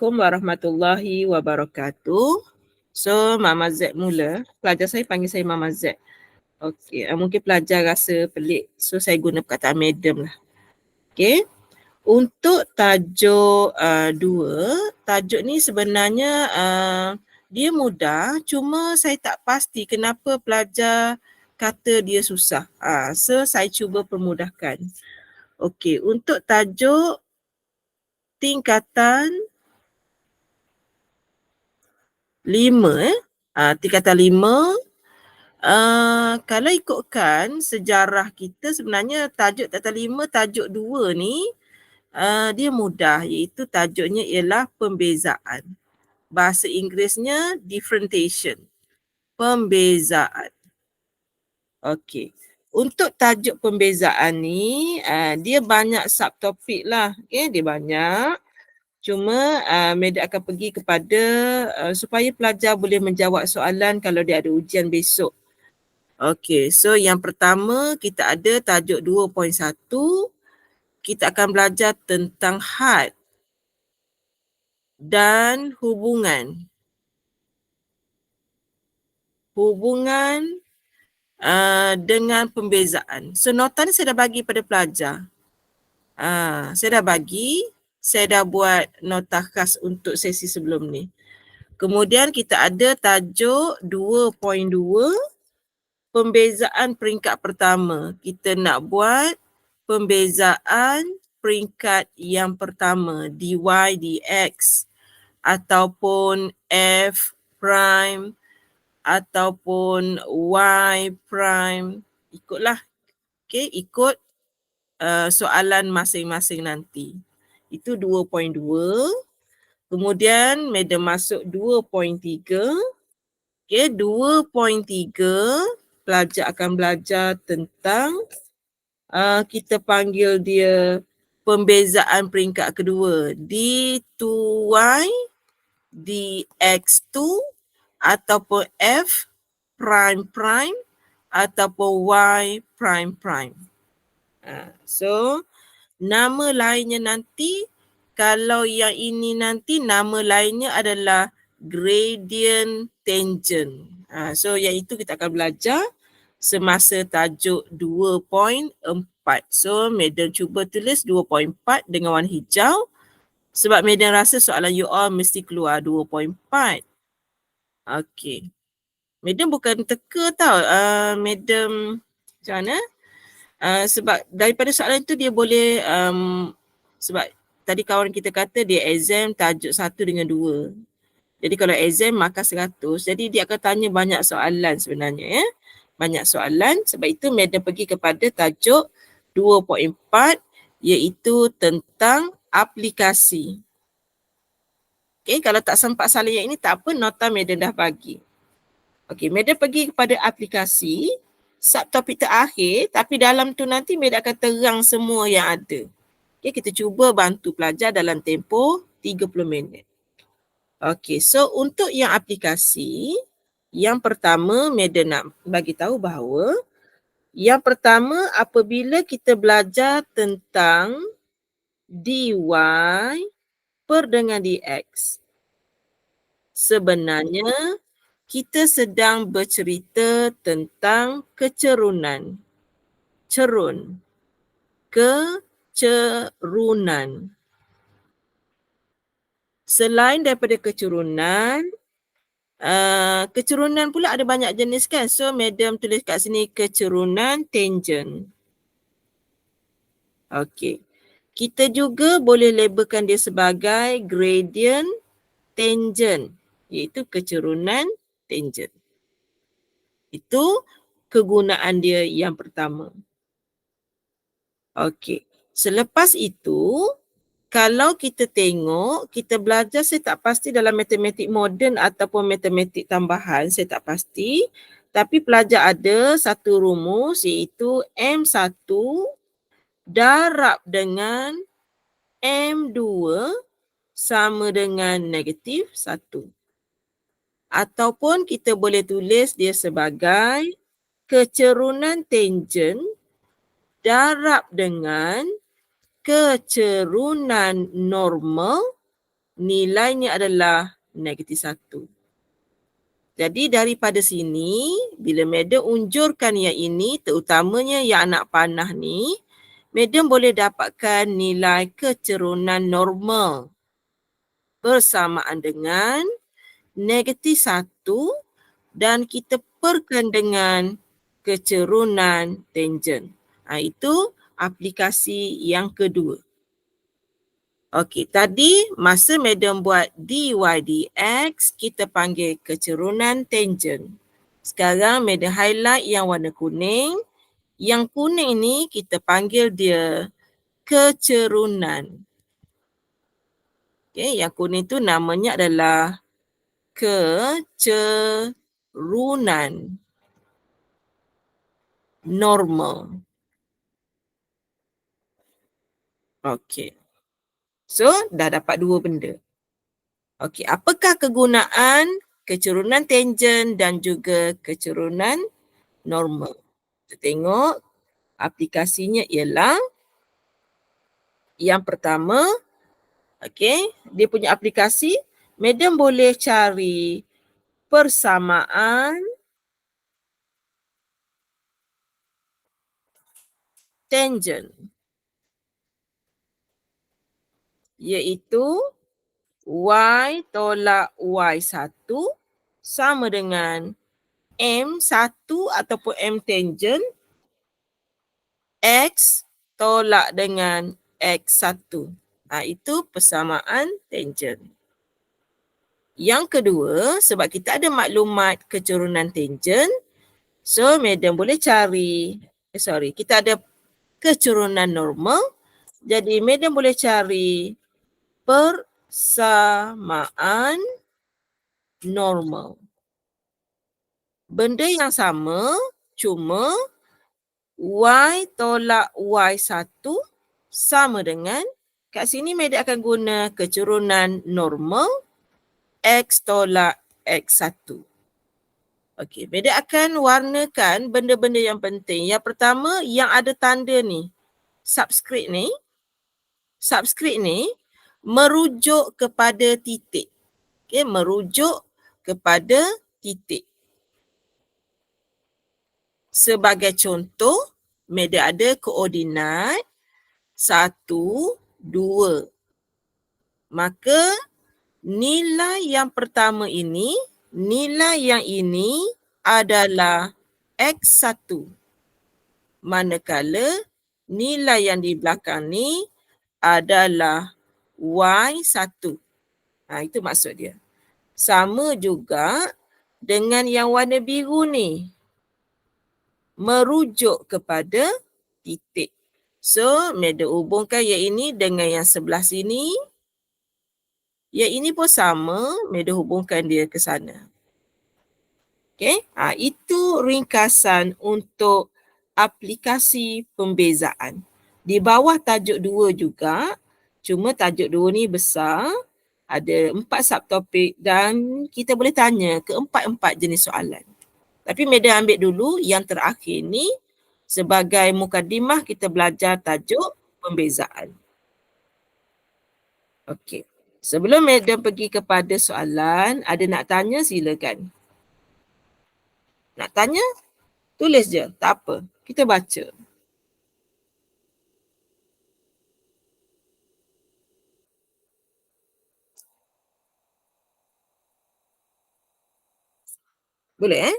Assalamualaikum warahmatullahi wabarakatuh. So, Mama Z mula. Pelajar saya panggil saya Mama Z. Okey, mungkin pelajar rasa pelik. So, saya guna perkataan madam lah. Okey. Untuk tajuk 2, tajuk ni sebenarnya dia mudah. Cuma saya tak pasti kenapa pelajar kata dia susah. So, saya cuba permudahkan. Okey, untuk tajuk tingkatan 5, tingkatan 5, kalau ikutkan sejarah kita sebenarnya tajuk tingkatan 5, tajuk 2 ni dia mudah, iaitu tajuknya ialah pembezaan. Bahasa Inggerisnya differentiation, pembezaan. Okey. Untuk tajuk pembezaan ni dia banyak subtopik lah. Okay? Dia banyak. Cuma Madam akan pergi kepada supaya pelajar boleh menjawab soalan kalau dia ada ujian besok. Okey, so yang pertama kita ada tajuk 2.1. Kita akan belajar tentang had dan hubungan. Hubungan dengan pembezaan. So nota ni saya dah bagi pada pelajar. Saya dah bagi. Saya dah buat nota khas untuk sesi sebelum ni. Kemudian kita ada tajuk 2.2, pembezaan peringkat pertama. Kita nak buat pembezaan peringkat yang pertama, dy dx ataupun f prime ataupun y prime. Ikutlah. Okay, ikut soalan masing-masing nanti. Itu 2.2. Kemudian Madam masuk 2.3. Okay, 2.3 pelajar akan belajar tentang kita panggil dia pembezaan peringkat kedua, d2y dx2 ataupun f prime prime ataupun y prime prime. So nama lainnya nanti, kalau yang ini nanti nama lainnya adalah gradient tangent. So yang itu kita akan belajar semasa tajuk 2.4. So Madam cuba tulis 2.4 dengan warna hijau sebab Madam rasa soalan you all mesti keluar 2.4. Okey. Madam bukan teka tau. Madam macam mana? Sebab daripada soalan tu dia boleh sebab tadi kawan kita kata dia exam tajuk 1 dengan 2. Jadi kalau exam markah 100, jadi dia akan tanya banyak soalan sebenarnya ya. Banyak soalan, sebab itu Madam pergi kepada tajuk 2.4 iaitu tentang aplikasi. Okay, kalau tak sempat salin yang ini tak apa, nota Madam dah bagi. Okay, Madam pergi kepada aplikasi, subtopik terakhir, tapi dalam tu nanti Madam akan terang semua yang ada. Okay, kita cuba bantu pelajar dalam tempoh 30 minit. Okay, so untuk yang aplikasi, yang pertama Madam nak bagi tahu bahawa yang pertama apabila kita belajar tentang dy per dengan dx, sebenarnya kita sedang bercerita tentang kecerunan. Cerun. Kecerunan. Selain daripada kecerunan, kecerunan pula ada banyak jenis kan. So Madam tulis kat sini kecerunan tangent. Okey. Kita juga boleh labelkan dia sebagai gradient tangent, iaitu kecerunan tangent. Itu kegunaan dia yang pertama. Okey. Selepas itu, kalau kita tengok, kita belajar, saya tak pasti dalam matematik moden ataupun matematik tambahan, saya tak pasti. Tapi pelajar ada satu rumus iaitu M1 darab dengan M2 sama dengan negatif 1. Ataupun kita boleh tulis dia sebagai kecerunan tangent darab dengan kecerunan normal nilainya adalah -1. Jadi daripada sini, bila madam unjurkan yang ini, terutamanya yang anak panah ni, madam boleh dapatkan nilai kecerunan normal bersamaan dengan -1 dan kita perkan dengan kecerunan tangent. Itu aplikasi yang kedua. Okey, tadi masa madam buat dy dx, kita panggil kecerunan tangent. Sekarang madam highlight yang warna kuning. Yang kuning ni kita panggil dia kecerunan. Okey, yang kuning tu namanya adalah kecerunan normal. Okey. So, dah dapat dua benda. Okey, apakah kegunaan kecerunan tangent dan juga kecerunan normal? Kita tengok aplikasinya ialah yang pertama, okey, dia punya aplikasi, madam boleh cari persamaan tangent, iaitu y tolak y1 sama dengan M1 ataupun M tangent X tolak dengan X1. Itu persamaan tangent. Yang kedua, sebab kita ada maklumat kecerunan tangent, so madam boleh cari, kita ada kecerunan normal, jadi madam boleh cari persamaan normal. Benda yang sama, cuma y tolak y1 sama dengan, kat sini madam akan guna kecerunan normal X tolak X1. Okey, madam akan warnakan benda-benda yang penting. Yang pertama, yang ada tanda ni, subscript ni merujuk kepada titik. Okey, merujuk kepada titik. Sebagai contoh, madam ada koordinat 1, 2. Maka nilai yang pertama ini, nilai yang ini adalah X1. Manakala nilai yang di belakang ni adalah Y1. Itu maksud dia. Sama juga dengan yang warna biru ni. Merujuk kepada titik. So, madam hubungkan yang ini dengan yang sebelah sini. Yang ini pun sama, madam hubungkan dia ke sana. Okey, itu ringkasan untuk aplikasi pembezaan. Di bawah tajuk 2 juga, cuma tajuk 2 ni besar, ada 4 subtopik dan kita boleh tanya keempat-empat jenis soalan. Tapi madam ambil dulu yang terakhir ni sebagai mukadimah kita belajar tajuk pembezaan. Okey. Sebelum madam pergi kepada soalan, ada nak tanya silakan. Nak tanya? Tulis je, tak apa. Kita baca. Boleh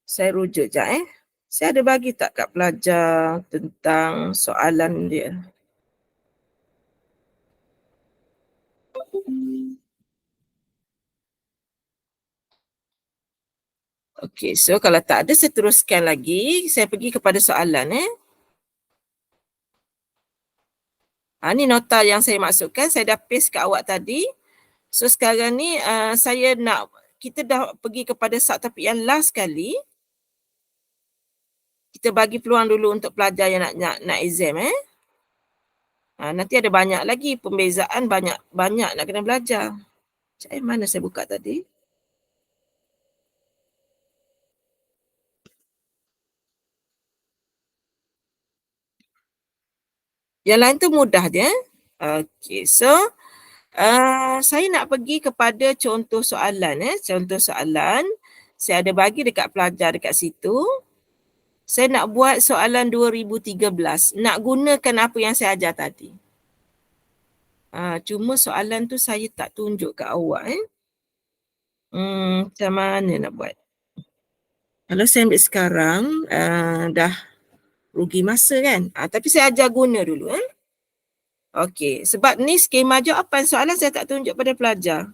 saya rujuk sekejap Saya ada bagi tak kat pelajar tentang soalan dia? Okey, so kalau tak ada saya teruskan lagi. Saya pergi kepada soalan Ni nota yang saya masukkan, saya dah paste kat awak tadi. So sekarang ni saya nak, kita dah pergi kepada subtopik yang last sekali. Kita bagi peluang dulu untuk pelajar yang nak exam nanti ada banyak lagi pembezaan, banyak nak kena belajar. Mana saya buka tadi? Yang lain tu mudah je. Okey, so saya nak pergi kepada contoh soalan. Contoh soalan. Saya ada bagi dekat pelajar dekat situ. Saya nak buat soalan 2013. Nak gunakan apa yang saya ajar tadi. Cuma soalan tu saya tak tunjuk kat awak. Macam mana nak buat? Kalau saya ambil sekarang, dah rugi masa kan? Tapi saya ajar guna dulu. Okey, sebab ni skema jawapan soalan saya tak tunjuk pada pelajar.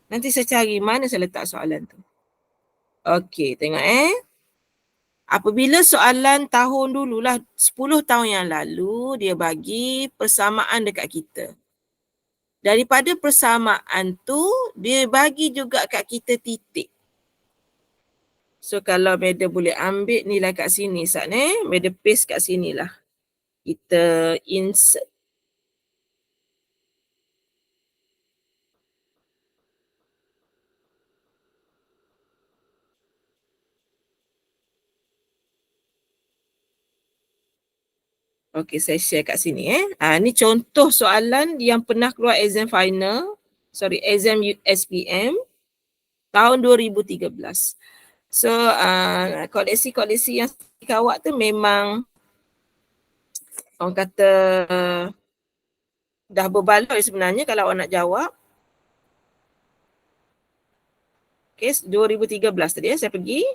Nanti saya cari mana saya letak soalan tu. Okey, tengok apabila soalan tahun dululah 10 tahun yang lalu dia bagi persamaan dekat kita. Daripada persamaan tu dia bagi juga kat kita titik. So kalau Meda boleh ambil nilai kat sini Sat Meda paste kat sini lah. Kita insert. Okey, saya share kat sini ni contoh soalan yang pernah keluar exam final. Exam SPM tahun 2013. So, koleksi-koleksi yang awak tu memang orang kata dah berbaloi sebenarnya kalau awak nak jawab. Okay, 2013 tadi saya pergi.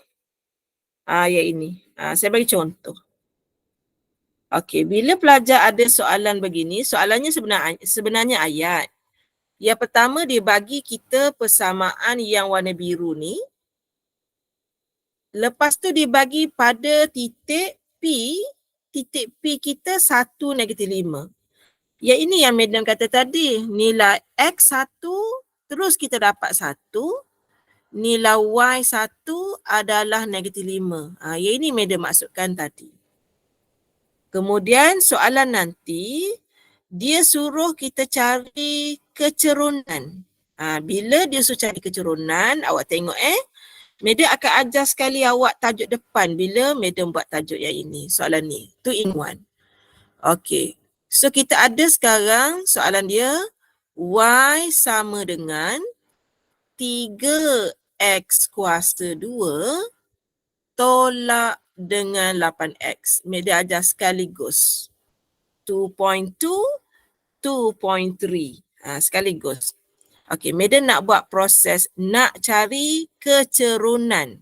Ya ini. Saya bagi contoh. Okey, bila pelajar ada soalan begini, soalannya sebenarnya ayat. Yang pertama dia bagi kita persamaan yang warna biru ni. Lepas tu dia bagi pada titik P kita 1 negatif 5. Yang ini yang Madam kata tadi, nilai X1 terus kita dapat 1, nilai Y1 adalah negatif 5. Yang ini Madam maksudkan tadi. Kemudian soalan nanti, dia suruh kita cari kecerunan. Bila dia suruh cari kecerunan, awak tengok Madam akan ajar sekali awak tajuk depan bila Madam buat tajuk yang ini, soalan ni. 2 in 1. Okey. So kita ada sekarang soalan dia, Y sama dengan 3X kuasa 2 tolak dengan 8X. Madam ajar sekaligus. 2.2, 2.3. Sekaligus. Okey, Madam nak buat proses nak cari kecerunan.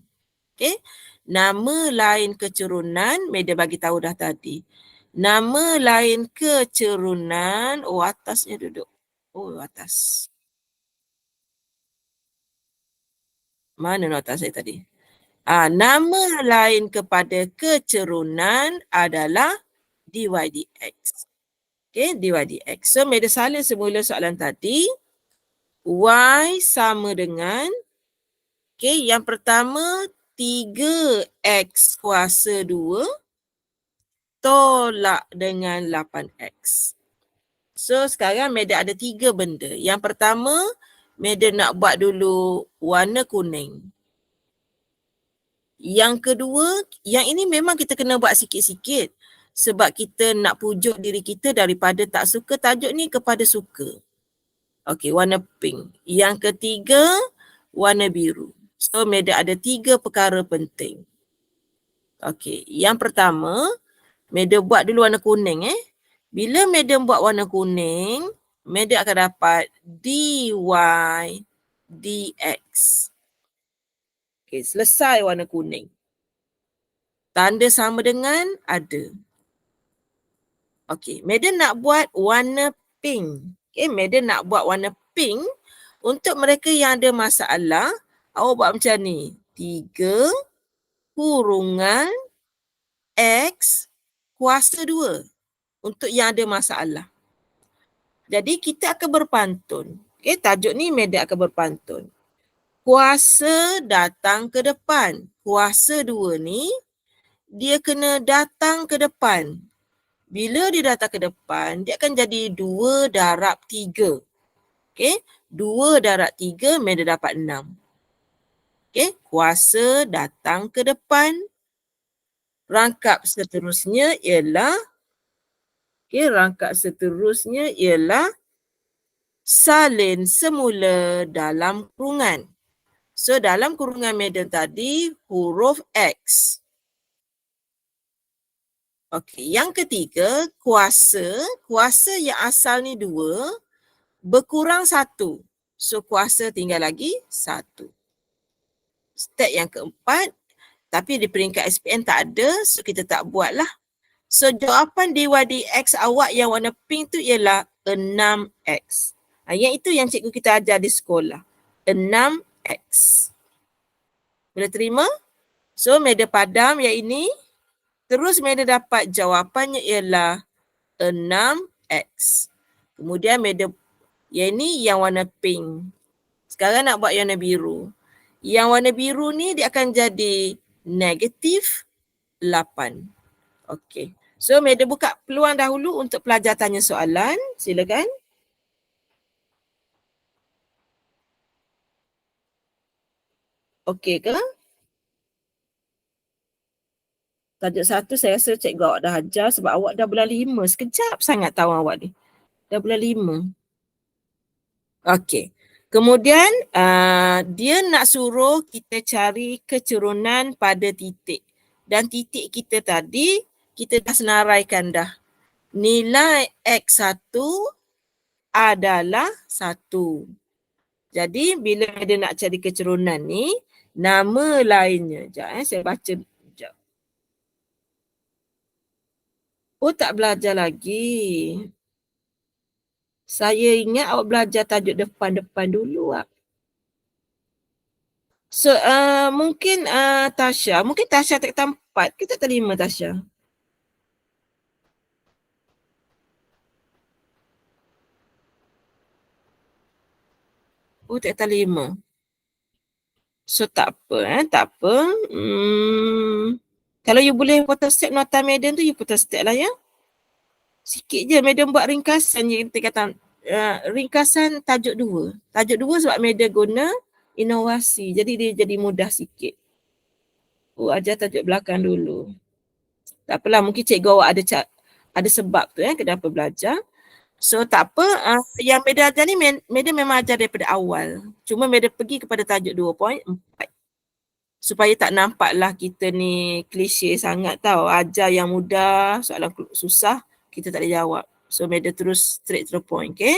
Okey. Nama lain kecerunan, Madam bagi tahu dah tadi. Nama lain kecerunan, atasnya duduk. Atas. Mana nota saya tadi? Nama lain kepada kecerunan adalah dy dx. Okay, dy dx. So, Madam salin semula soalan tadi. Y sama dengan, okay, yang pertama 3x kuasa 2 tolak dengan 8x. So, sekarang Madam ada 3 benda. Yang pertama, Madam nak buat dulu warna kuning. Yang kedua, yang ini memang kita kena buat sikit-sikit sebab kita nak pujuk diri kita daripada tak suka tajuk ni kepada suka. Okey, warna pink. Yang ketiga, warna biru. So, Madam ada 3 perkara penting. Okey, yang pertama, Madam buat dulu warna kuning Bila Madam buat warna kuning, Madam akan dapat dy dx. Okey, selesai warna kuning. Tanda sama dengan ada. Okey, Madam nak buat warna pink. Okey, Madam nak buat warna pink. Untuk mereka yang ada masalah, awak buat macam ni. 3 kurungan X kuasa 2. Untuk yang ada masalah. Jadi kita akan berpantun. Okey, tajuk ni Madam akan berpantun. Kuasa datang ke depan. Kuasa 2 ni, dia kena datang ke depan. Bila dia datang ke depan, dia akan jadi 2 darab 3. Okey, 2 darab 3, Madam dapat 6. Okey, kuasa datang ke depan. Rangkap seterusnya ialah Okey, rangkap seterusnya ialah salin semula dalam kurungan. So dalam kurungan Madam tadi huruf X. Okey, yang ketiga kuasa yang asal ni 2 berkurang 1. So kuasa tinggal lagi 1. Step yang keempat, tapi di peringkat SPM tak ada, so kita tak buat lah. So jawapan DYDX awak yang warna pink tu ialah 6X. Yang itu yang cikgu kita ajar di sekolah. 6X. Boleh terima? So Madam padam yang ini. Terus Madam dapat jawapannya ialah 6X. Kemudian Madam yang ini yang warna pink. Sekarang nak buat yang warna biru. Yang warna biru ni dia akan jadi negatif 8. Okey. So Madam buka peluang dahulu untuk pelajar tanya soalan. Silakan. Okey ke? Tajuk 1 saya rasa cikgu awak dah ajar sebab awak dah bulan 5. Sekejap sangat tahu awak ni. Dah bulan 5. Okey. Kemudian dia nak suruh kita cari kecerunan pada titik. Dan titik kita tadi kita dah senaraikan dah. Nilai X1 adalah 1. Jadi bila dia nak cari kecerunan ni, nama lainnya. Sekejap saya baca. Sekejap. Oh tak belajar lagi. Saya ingat awak belajar tajuk depan-depan dulu. So mungkin Tasha tak tempat. Kita terima Tasha. Oh tak terima. So tak apa tak apa. Kalau you boleh photostat nota Madam tu, you photostat lah ya. Sikit je Madam buat ringkasan je kita kata ringkasan tajuk 2. Tajuk 2 sebab Madam guna inovasi. Jadi dia jadi mudah sikit. Oh ajar tajuk belakang dulu. Tak apalah, mungkin cikgu awak ada sebab tu kenapa belajar. So tak apa, yang Madam ajar ni Madam memang ajar daripada awal. Cuma Madam pergi kepada tajuk 2.4. Supaya tak nampaklah kita ni klise sangat tau. Ajar yang mudah, soalan susah, kita tak boleh jawab. So Madam terus straight to the point, okay?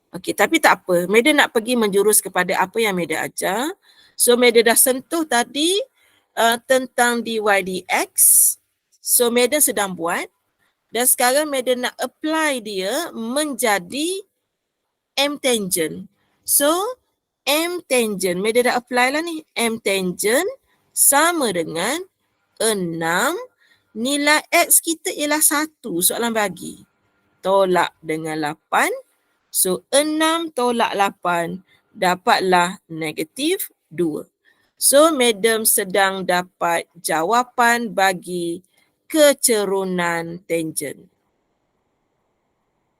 Okay, tapi tak apa. Madam nak pergi menjurus kepada apa yang Madam ajar. So Madam dah sentuh tadi tentang DYDX. So Madam sedang buat. Dan sekarang Madam nak apply dia menjadi M tangent. So M tangent, Madam dah apply lah ni. M tangent sama dengan 6. Nilai X kita ialah 1. Soalan bagi. Tolak dengan 8. So 6 tolak 8 dapatlah negatif 2. So Madam sedang dapat jawapan bagi kecerunan tangent.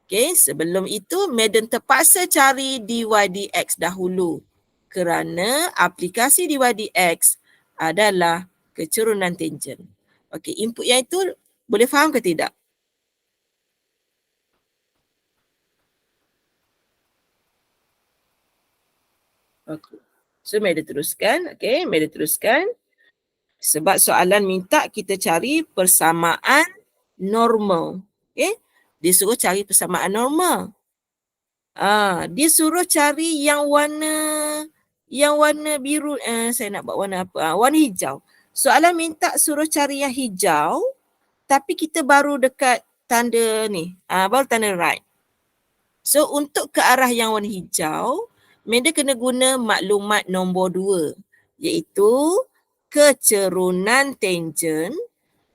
Okay, sebelum itu Madam terpaksa cari DYDX dahulu kerana aplikasi DYDX adalah kecerunan tangent. Okay, input yang itu boleh faham ke tidak? Okay. So Madam teruskan. Okay, Madam teruskan. Sebab soalan minta kita cari persamaan normal. Okay, dia suruh cari persamaan normal. Dia suruh cari yang warna biru. Saya nak buat warna apa? Warna hijau. Soalan minta suruh cari yang hijau, tapi kita baru dekat tanda ni. Baru tanda right. So untuk ke arah yang warna hijau, Madam kena guna maklumat nombor 2, iaitu kecerunan tangent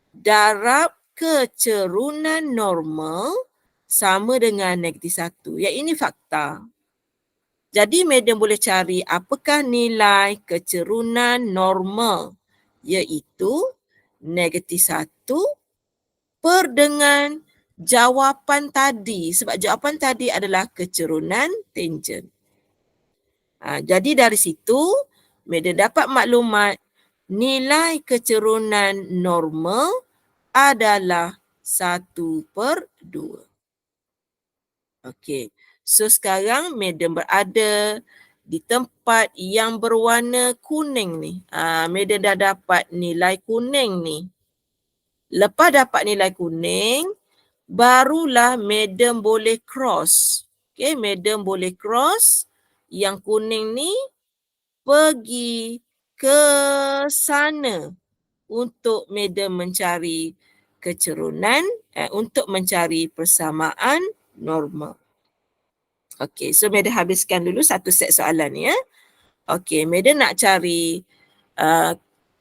darab kecerunan normal sama dengan negatif 1. Yang ini fakta. Jadi Madam boleh cari apakah nilai kecerunan normal, iaitu negatif 1 per dengan jawapan tadi. Sebab jawapan tadi adalah kecerunan tangent. Jadi dari situ Madam dapat maklumat nilai kecerunan normal adalah 1/2. Okey. So sekarang Madam berada di tempat yang berwarna kuning ni. Madam dah dapat nilai kuning ni. Lepas dapat nilai kuning, barulah Madam boleh cross. Okey, Madam boleh cross yang kuning ni pergi ke sana untuk Madam mencari kecerunan, untuk mencari persamaan normal. Okey, so Madam habiskan dulu satu set soalan ni ya. Okey, Madam nak cari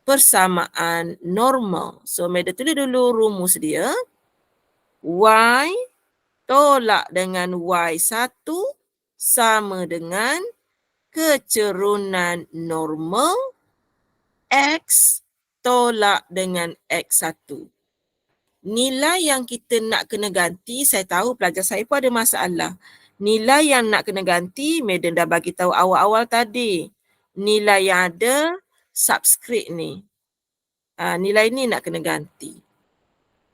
persamaan normal. So Madam tulis dulu rumus dia. Y tolak dengan Y1 sama dengan kecerunan normal X tolak dengan X1. Nilai yang kita nak kena ganti, saya tahu pelajar saya pun ada masalah. Nilai yang nak kena ganti, Madam dah bagi tahu awal-awal tadi. Nilai yang ada subscript ni. Nilai ni nak kena ganti.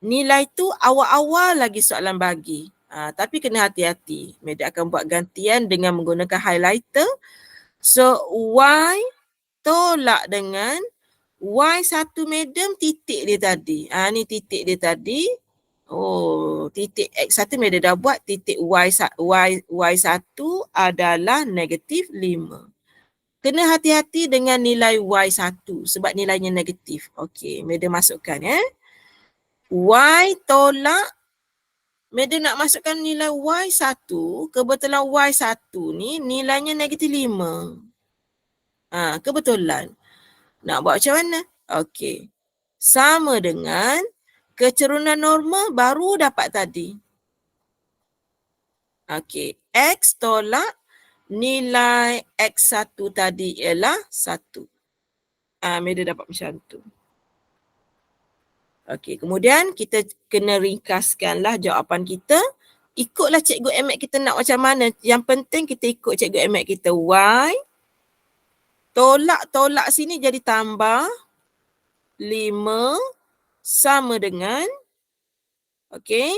Nilai tu awal-awal lagi soalan bagi. Tapi kena hati-hati. Madam akan buat gantian dengan menggunakan highlighter. So, Y tolak dengan Y1 Madam titik dia tadi. Ni titik dia tadi. Oh, titik X1 Madam dah buat. Titik Y1 adalah negatif 5. Kena hati-hati dengan nilai Y1 sebab nilainya negatif. Okey, Madam masukkan ya. Y tolak, Madam nak masukkan nilai Y1, kebetulan Y1 ni nilainya negatif 5. Kebetulan. Nak buat macam mana? Okey. Sama dengan kecerunan normal baru dapat tadi. Okey. X tolak nilai X1 tadi ialah 1. Madam dapat macam tu. Okey. Kemudian kita kena ringkaskanlah jawapan kita. Ikutlah cikgu Amat kita nak macam mana. Yang penting kita ikut cikgu Amat kita. Y tolak sini jadi tambah 5 sama dengan, okey,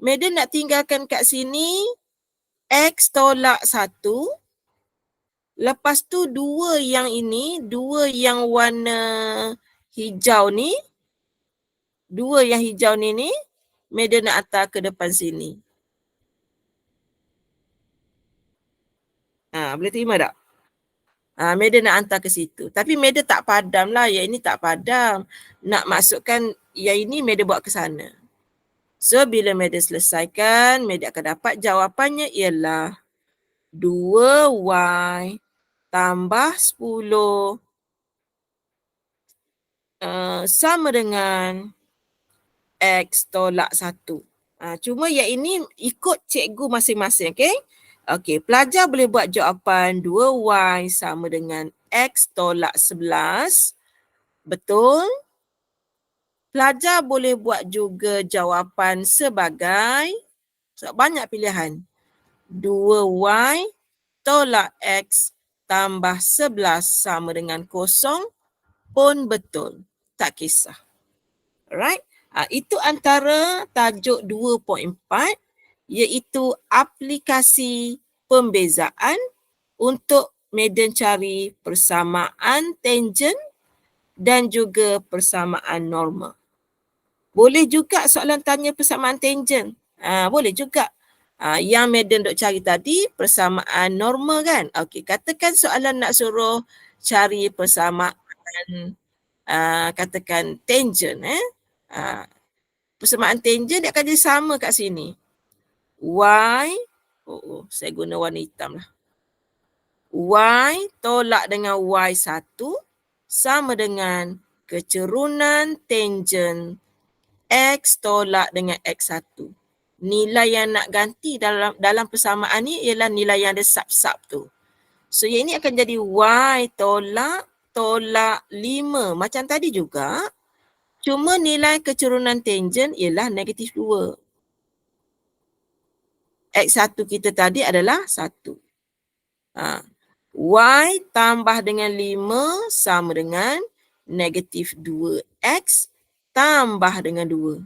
Madam nak tinggalkan kat sini X tolak 1. Lepas tu 2 yang ini, 2 yang warna hijau ni, 2 yang hijau ni Madam nak hantar ke depan sini. Boleh terima tak? Madam nak hantar ke situ. Tapi Madam tak padam lah. Yang ini tak padam. Nak masukkan yang ini Madam buat ke sana. So bila Madam selesaikan, Madam akan dapat jawapannya ialah 2Y tambah 10 sama dengan X tolak 1. Cuma yang ini ikut cikgu masing-masing. Okay? Okey, pelajar boleh buat jawapan 2Y sama dengan X tolak 11. Betul? Pelajar boleh buat juga jawapan sebagai, banyak pilihan. 2Y tolak X tambah 11 sama dengan 0 pun betul. Tak kisah. Alright? Itu antara tajuk 2.4 iaitu aplikasi pembezaan untuk Madam cari persamaan tangent dan juga persamaan normal. Boleh juga soalan tanya persamaan tangent. Boleh juga. Yang Madam dok cari tadi persamaan normal kan? Okey, katakan soalan nak suruh cari persamaan katakan tangent persamaan tangent dia akan jadi sama kat sini. Y, saya guna warna hitam lah. Y tolak dengan Y1 sama dengan kecerunan tangent X tolak dengan X1. Nilai yang nak ganti dalam persamaan ni ialah nilai yang ada sub-sub tu. So yang ini akan jadi Y tolak 5 macam tadi juga. Cuma nilai kecerunan tangent ialah negatif 2. X1 kita tadi adalah 1. Y tambah dengan 5 sama dengan negatif 2X tambah dengan 2.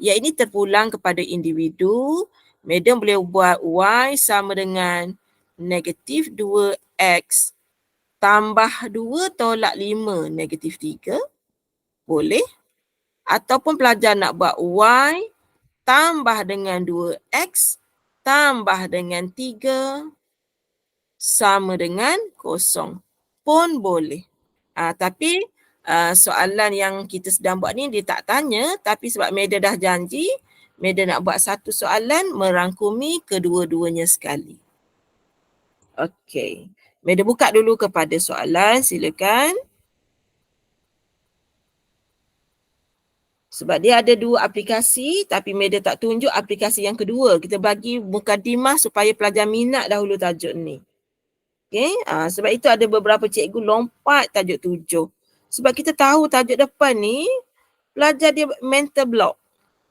Ia ini terpulang kepada individu. Madam boleh buat Y sama dengan negatif 2X tambah 2 tolak 5 negatif 3. Boleh. Ataupun pelajar nak buat Y tambah dengan 2X tambah dengan 3 sama dengan 0 pun boleh. Tapi soalan yang kita sedang buat ni dia tak tanya, tapi sebab Madam dah janji, Madam nak buat satu soalan merangkumi kedua-duanya sekali. Okey. Madam buka dulu kepada soalan, silakan. Sebab dia ada dua aplikasi tapi Madam tak tunjuk aplikasi yang kedua. Kita bagi mukadimah supaya pelajar minat dahulu tajuk ni. Okay? Sebab itu ada beberapa cikgu lompat tajuk 7. Sebab kita tahu tajuk depan ni pelajar dia mental block.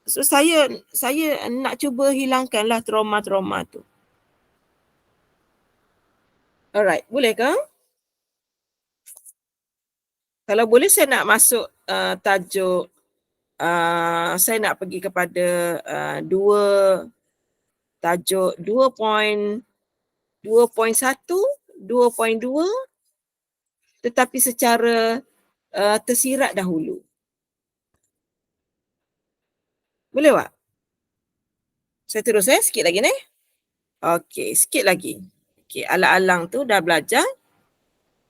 So saya nak cuba hilangkanlah trauma-trauma tu. Alright, boleh ke? Kalau boleh saya nak masuk tajuk, saya nak pergi kepada tajuk 2.1, 2.2 tetapi secara tersirat dahulu. Boleh tak? Saya terus sikit lagi ni. Okey, sikit lagi. Okey, alang-alang tu dah belajar.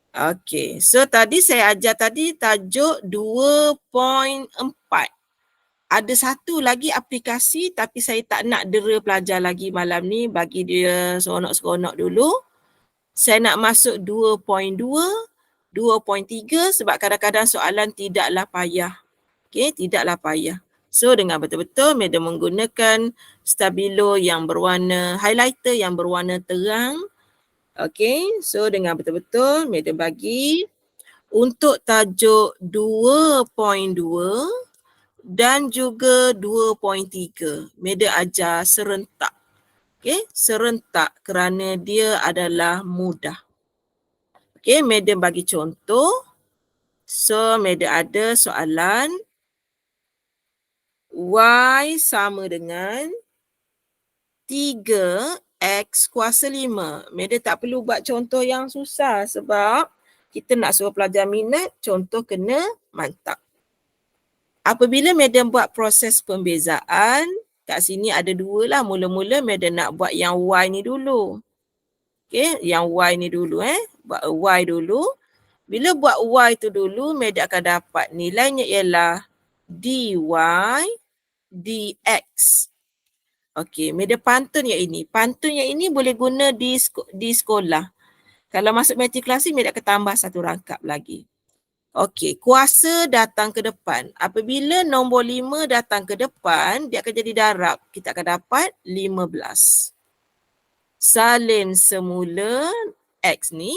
Okey, so tadi saya ajar tadi tajuk 2.4. Ada satu lagi aplikasi tapi saya tak nak dera pelajar lagi malam ni, bagi dia seronok-seronok dulu. Saya nak masuk 2.2, 2.3 sebab kadang-kadang soalan tidaklah payah. Okey, tidaklah payah. So dengan betul-betul Madam menggunakan stabilo yang berwarna highlighter yang berwarna terang. Okey, so dengan betul-betul Madam bagi untuk tajuk 2.2 dan juga 2.3. Madam ajar serentak. Okey, serentak kerana dia adalah mudah. Okey, Madam bagi contoh. So Madam ada soalan Y sama dengan 3X kuasa 5. Madam tak perlu buat contoh yang susah sebab kita nak suruh pelajar minat, contoh kena mantap. Apabila Madam buat proses pembezaan, kat sini ada dua lah. Mula-mula Madam nak buat yang Y ni dulu. Okay, yang Y ni dulu buat Y dulu. Bila buat Y tu dulu, Madam akan dapat nilainya ialah dy dx. Okey, Madam pantun yang ini. Pantun yang ini boleh guna di sekolah. Kalau masuk matrikulasi, Madam akan tambah satu rangkap lagi. Okey, kuasa datang ke depan. Apabila nombor 5 datang ke depan, dia akan jadi darab. Kita akan dapat 15. Salin semula X ni,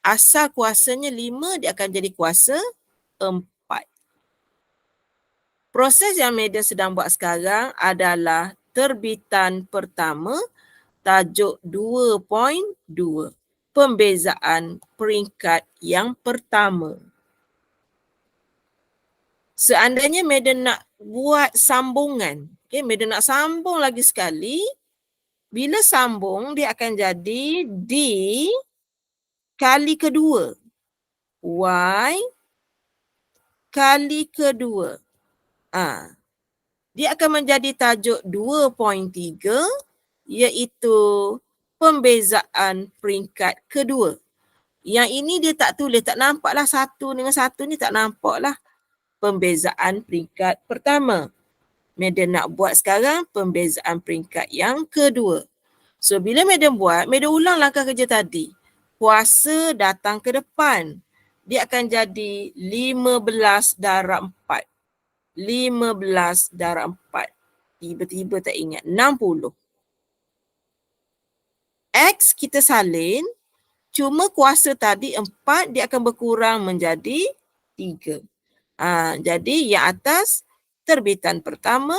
asal kuasanya 5, dia akan jadi kuasa 4. Proses yang Madam sedang buat sekarang adalah terbitan pertama, tajuk 2.2. Pembezaan peringkat yang pertama. Seandainya Madam nak buat sambungan, Madam nak sambung lagi sekali, bila sambung dia akan jadi D kali kedua. Y kali kedua. Dia akan menjadi tajuk 2.3 iaitu pembezaan peringkat kedua. Yang ini dia tak tulis, tak nampak lah satu dengan satu ni tak nampak lah. Pembezaan peringkat pertama. Madam nak buat sekarang pembezaan peringkat yang kedua. So bila Madam buat, Madam ulang langkah kerja tadi. Kuasa datang ke depan. Dia akan jadi 15 darab 4. 15 darab 4. Tiba-tiba tak ingat. 60. X kita salin. Cuma kuasa tadi 4 dia akan berkurang menjadi 3. Jadi yang atas terbitan pertama,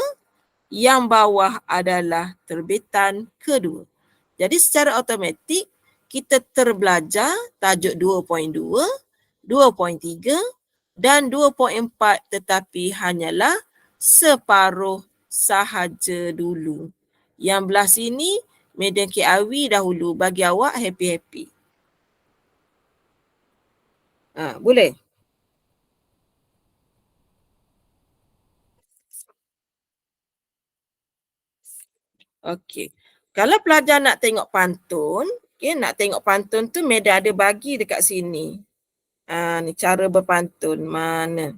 yang bawah adalah terbitan kedua. Jadi secara automatik kita terbelajar tajuk 2.2, 2.3 dan 2.4 tetapi hanyalah separuh sahaja dulu. Yang belah sini, Madam KRV dahulu. Bagi awak happy-happy. Boleh? Okey. Kalau pelajar nak tengok pantun, nak tengok pantun tu Madam ada bagi dekat sini. Ni cara berpantun mana?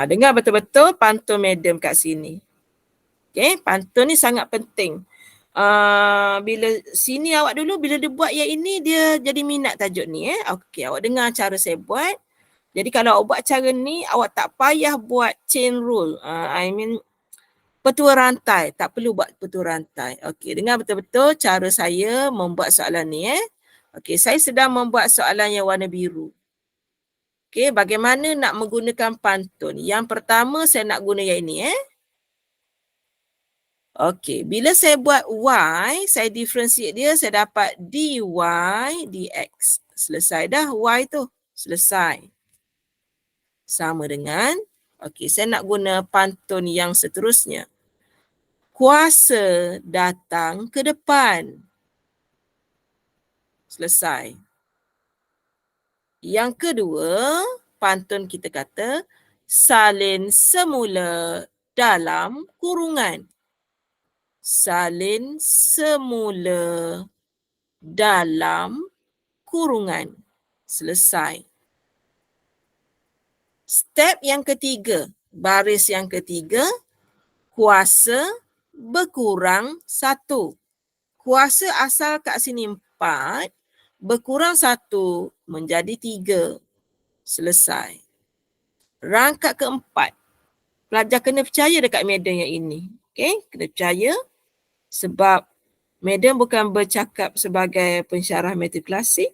Dengar betul-betul pantun Madam kat sini. Okey, pantun ni sangat penting. Bila sini awak dulu, bila dia buat yang ini, dia jadi minat tajuk ni. Okey, awak dengar cara saya buat. Jadi kalau awak buat cara ni, awak tak payah buat chain rule. I mean, petua rantai. Tak perlu buat petua rantai. Okey, dengar betul-betul cara saya membuat soalan ni. Okey, saya sedang membuat soalan yang warna biru. Okey, bagaimana nak menggunakan pantun? Yang pertama saya nak guna yang ini. Okey, bila saya buat Y, saya differentiate dia, saya dapat dy dx. Selesai dah Y tu. Selesai. Sama dengan, okey, saya nak guna pantun yang seterusnya. Kuasa datang ke depan. Selesai. Yang kedua, pantun kita kata, salin semula dalam kurungan. Salin semula dalam kurungan. Selesai. Step yang ketiga, baris yang ketiga, kuasa berkurang 1. Kuasa asal kat sini 4, berkurang 1 menjadi 3. Selesai. Rangkap keempat, pelajar kena percaya dekat Madam yang ini. Okay, kena percaya sebab Madam bukan bercakap sebagai pensyarah matrikulasi.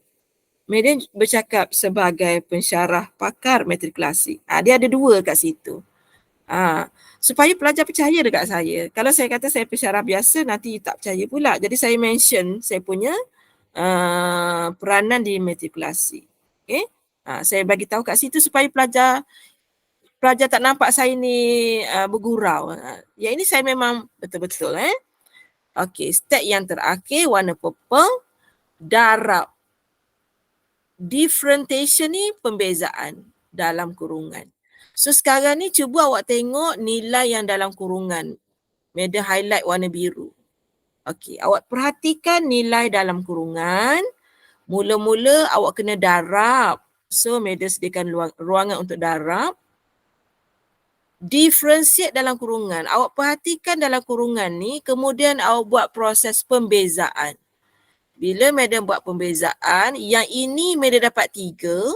Madam bercakap sebagai pensyarah pakar matrikulasi. Dia ada 2 kat situ. Supaya pelajar percaya dekat saya. Kalau saya kata saya pensyarah biasa, nanti tak percaya pula. Jadi saya mention saya punya peranan di matrikulasi. Okay? Saya bagi tahu kat situ supaya pelajar tak nampak saya ni bergurau. Yang ini saya memang betul-betul. Okey, step yang terakhir warna purple, darab. Differentiation ni pembezaan dalam kurungan. So sekarang ni cuba awak tengok nilai yang dalam kurungan. Madam highlight warna biru. Okey, awak perhatikan nilai dalam kurungan. Mula-mula awak kena darab. So Madam sediakan ruangan untuk darab. Differentiate dalam kurungan. Awak perhatikan dalam kurungan ni, kemudian awak buat proses pembezaan. Bila Madam buat pembezaan, yang ini Madam dapat 3,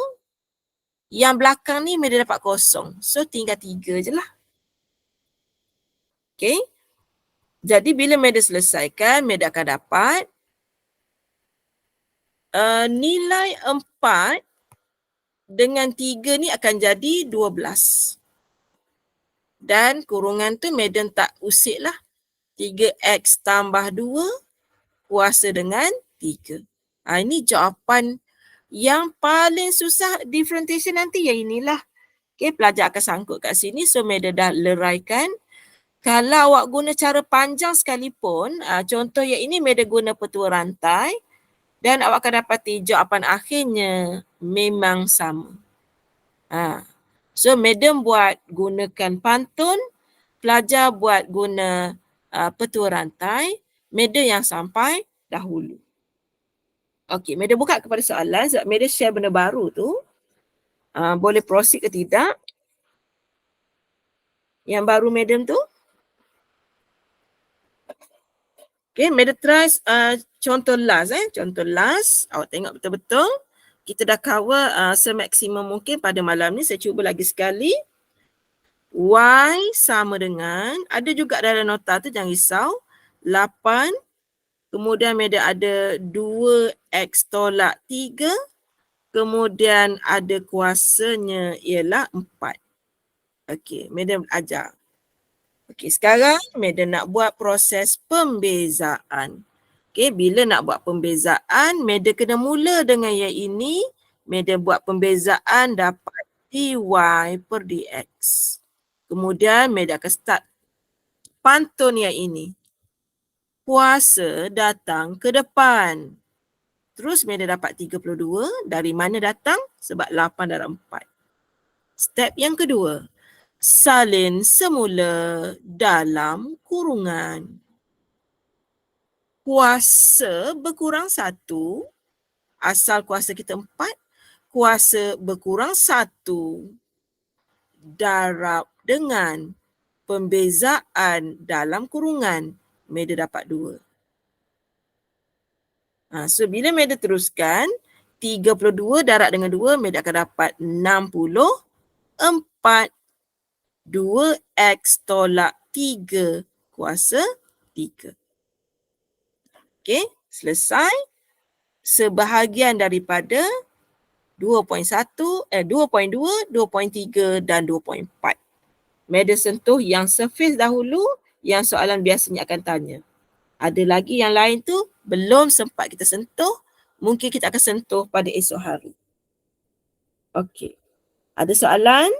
yang belakang ni Madam dapat 0. So tinggal 3 je lah. Okay. Jadi bila Madam selesaikan, Madam akan dapat nilai 4 dengan 3 ni akan jadi 12. Dan kurungan tu Madam tak usik lah. 3x tambah 2 kuasa dengan 3. Ini jawapan yang paling susah differentiation nanti yang inilah. Okay, pelajar akan sangkut kat sini. So Madam dah leraikan. Kalau awak guna cara panjang sekalipun, contoh yang ini Madam guna petua rantai dan awak akan dapati jawapan akhirnya memang sama. So Madam buat gunakan pantun, pelajar buat guna petua rantai, Madam yang sampai dahulu. Okey, Madam buka kepada soalan sebab Madam share benda baru tu. Boleh proceed ke tidak? Yang baru Madam tu. Okey, Madam try contoh last. Contoh last, awak tengok betul-betul. Kita dah cover semaksimum mungkin pada malam ni. Saya cuba lagi sekali. Y sama dengan, ada juga dalam nota tu jangan risau, 8. Kemudian Madam ada 2x tolak 3. Kemudian ada kuasanya ialah 4. Okey, Madam ajar. Okey, sekarang Madam nak buat proses pembezaan. Okey, bila nak buat pembezaan, Madam kena mula dengan yang ini. Meda buat pembezaan dapat dy per dx. Kemudian Meda akan start pantun yang ini. Puasa datang ke depan. Terus Meda dapat 32. Dari mana datang? Sebab 8 darab 4. Step yang kedua. Salin semula dalam kurungan. Kuasa berkurang 1. Asal kuasa kita 4. Kuasa berkurang 1 darab dengan pembezaan dalam kurungan. Meda dapat 2. So bila Meda teruskan, 32 darab dengan 2, Meda akan dapat 64. 2x tolak 3 kuasa 3. Okey, selesai. Sebahagian daripada 2.1, 2.2, 2.3 dan 2.4. Meda sentuh yang surface dahulu, yang soalan biasanya akan tanya. Ada lagi yang lain tu belum sempat kita sentuh, mungkin kita akan sentuh pada esok hari. Okey. Ada soalan?